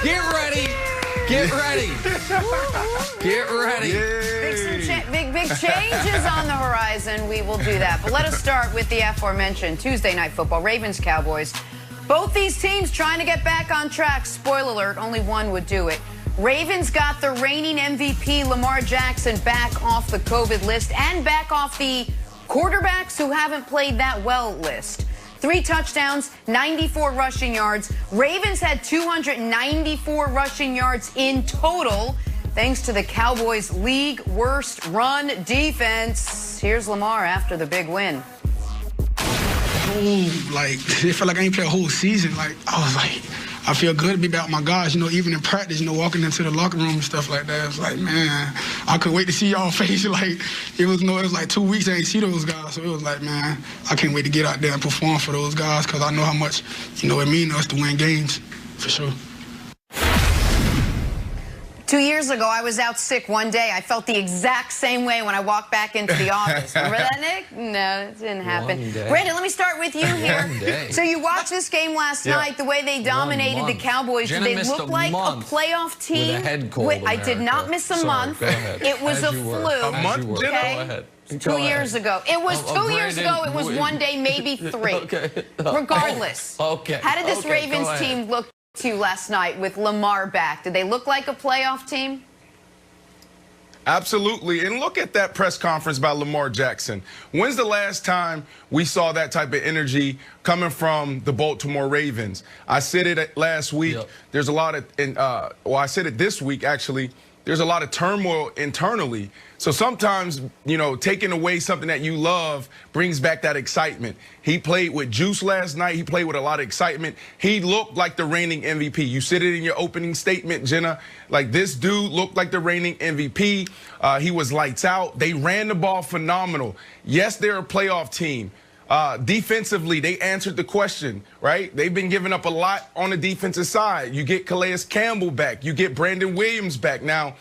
Get ready. Get ready. Get ready. Big changes on the horizon. We will do that. But let us start with the aforementioned Tuesday Night Football. Ravens, Cowboys. Both these teams trying to get back on track. Spoiler alert, only one would do it. Ravens got the reigning MVP Lamar Jackson back off the COVID list and back off the quarterbacks who haven't played that well list. 3 touchdowns, 94 rushing yards. Ravens had 294 rushing yards in total, thanks to the Cowboys' league worst run defense. Here's Lamar after the big win. It felt like I ain't played a whole season. I feel good to be back with my guys, even in practice, walking into the locker room and stuff like that. It's like, man, I couldn't wait to see y'all face. It was like 2 weeks I ain't see those guys. So it was like, man, I can't wait to get out there and perform for those guys because I know how much, it means to us to win games, for sure. 2 years ago, I was out sick one day. I felt the exact same way when I walked back into the office. Remember that, Nick? No, it didn't happen. Brandon, let me start with you here. So you watched this game last night, the way they dominated the Cowboys. Did they look like a playoff team? With a head cold I did not miss a month. It was a flu. A month, okay? 2 years ago. It was 2 years ago. It was one day, maybe 3. Regardless. How did this Ravens team look to you last night with Lamar back? Did they look like a playoff team? Absolutely. And look at that press conference by Lamar Jackson. When's the last time we saw that type of energy coming from the Baltimore Ravens? I said it last week. There's a lot of, I said it this week, actually. There's a lot of turmoil internally. So sometimes, taking away something that you love brings back that excitement. He played with juice last night. He played with a lot of excitement. He looked like the reigning MVP. You said it in your opening statement, Jenna. This dude looked like the reigning MVP. He was lights out. They ran the ball phenomenal. Yes, they're a playoff team. Defensively, they answered the question, right? They've been giving up a lot on the defensive side. You get Calais Campbell back. You get Brandon Williams back. Now,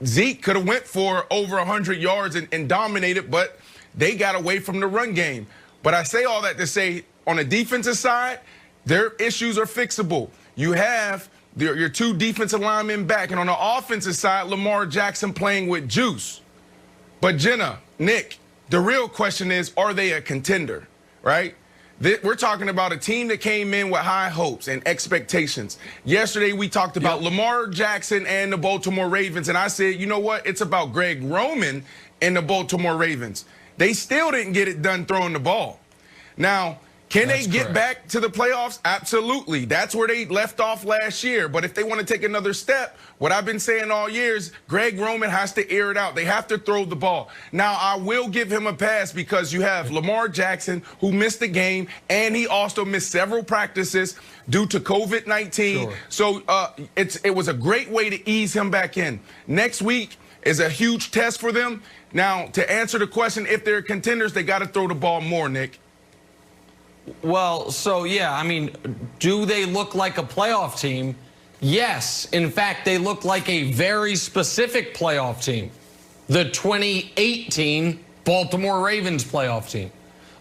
Zeke could have went for over 100 yards and dominated, but they got away from the run game. But I say all that to say, on the defensive side, their issues are fixable. You have your 2 defensive linemen back, and on the offensive side, Lamar Jackson playing with juice. But Jenna, Nick, the real question is, are they a contender, right? We're talking about a team that came in with high hopes and expectations. Yesterday, we talked about Lamar Jackson and the Baltimore Ravens, and I said, you know what? It's about Greg Roman and the Baltimore Ravens. They still didn't get it done throwing the ball. Now, can they get back to the playoffs? Absolutely. That's where they left off last year. But if they want to take another step, what I've been saying all year is Greg Roman has to air it out. They have to throw the ball. Now, I will give him a pass because you have Lamar Jackson, who missed the game, and he also missed several practices due to COVID-19. So it was a great way to ease him back in. Next week is a huge test for them. Now, to answer the question, if they're contenders, they got to throw the ball more, Nick. Well, so, yeah, do they look like a playoff team? Yes. In fact, they look like a very specific playoff team. The 2018 Baltimore Ravens playoff team.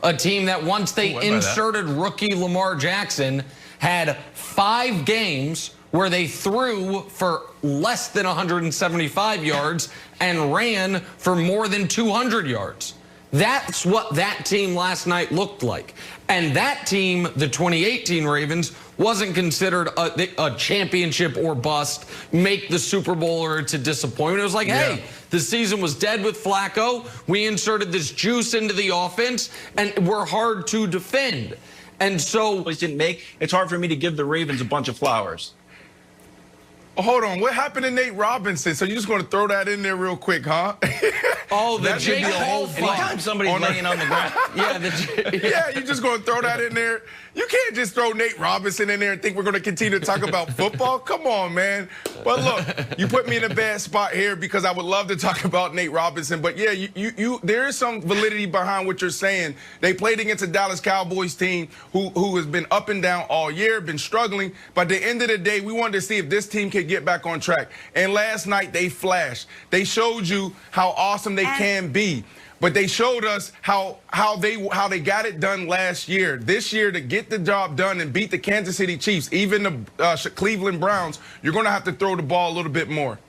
A team that once they inserted rookie Lamar Jackson had 5 games where they threw for less than 175 yards and ran for more than 200 yards. That's what that team last night looked like. And that team, the 2018 Ravens, wasn't considered a championship or bust, make the Super Bowl or it's a disappointment. It was like, hey, the season was dead with Flacco. We inserted this juice into the offense, and we're hard to defend. And so it's hard for me to give the Ravens a bunch of flowers. Hold on, what happened to Nate Robinson? So you're just going to throw that in there real quick, huh? Oh, the Jake Paul fight. Anytime somebody's laying on the ground. Yeah, you're just going to throw that in there. You can't just throw Nate Robinson in there and think we're going to continue to talk about football. Come on, man. But look, you put me in a bad spot here because I would love to talk about Nate Robinson. But yeah, there is some validity behind what you're saying. They played against a Dallas Cowboys team who has been up and down all year, been struggling. But at the end of the day, we wanted to see if this team could get back on track. And last night they flashed. They showed you how awesome they can be. but they showed us how they got it done last year. This year, to get the job done and beat the Kansas City Chiefs, even the Cleveland Browns, you're going to have to throw the ball a little bit more.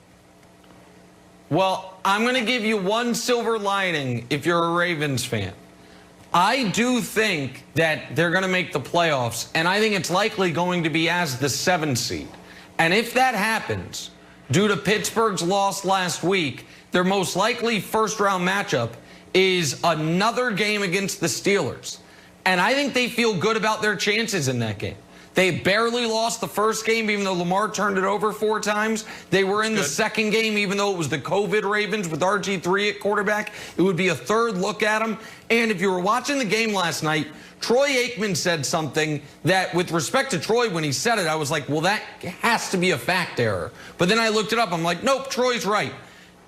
Well, I'm going to give you one silver lining if you're a Ravens fan. I do think that they're going to make the playoffs, and I think it's likely going to be as the 7th seed. And if that happens, due to Pittsburgh's loss last week, their most likely first-round matchup is another game against the Steelers. And I think they feel good about their chances in that game. They barely lost the first game, even though Lamar turned it over 4 times. They were in the second game, even though it was the COVID Ravens with RG3 at quarterback. It would be a third look at them. And if you were watching the game last night, Troy Aikman said something that, with respect to Troy, when he said it, I was like, well, that has to be a fact error. But then I looked it up. I'm like, nope, Troy's right.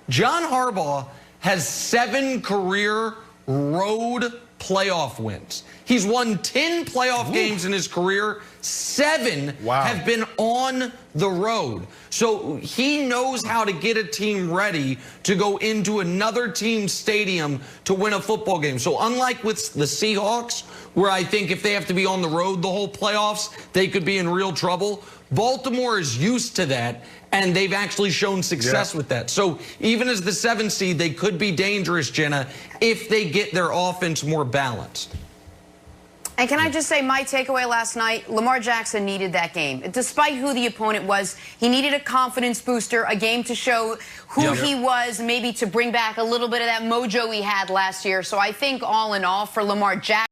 John Harbaugh has 7 career road playoff wins. He's won 10 playoff games in his career. 7 have been on the road. So he knows how to get a team ready to go into another team's stadium to win a football game. So unlike with the Seahawks, where I think if they have to be on the road the whole playoffs, they could be in real trouble, Baltimore is used to that, and they've actually shown success with that. So even as the 7th seed, they could be dangerous, Jenna, if they get their offense more balanced. And can I just say my takeaway last night, Lamar Jackson needed that game. Despite who the opponent was, he needed a confidence booster, a game to show who he was, maybe to bring back a little bit of that mojo he had last year. So I think all in all for Lamar Jackson,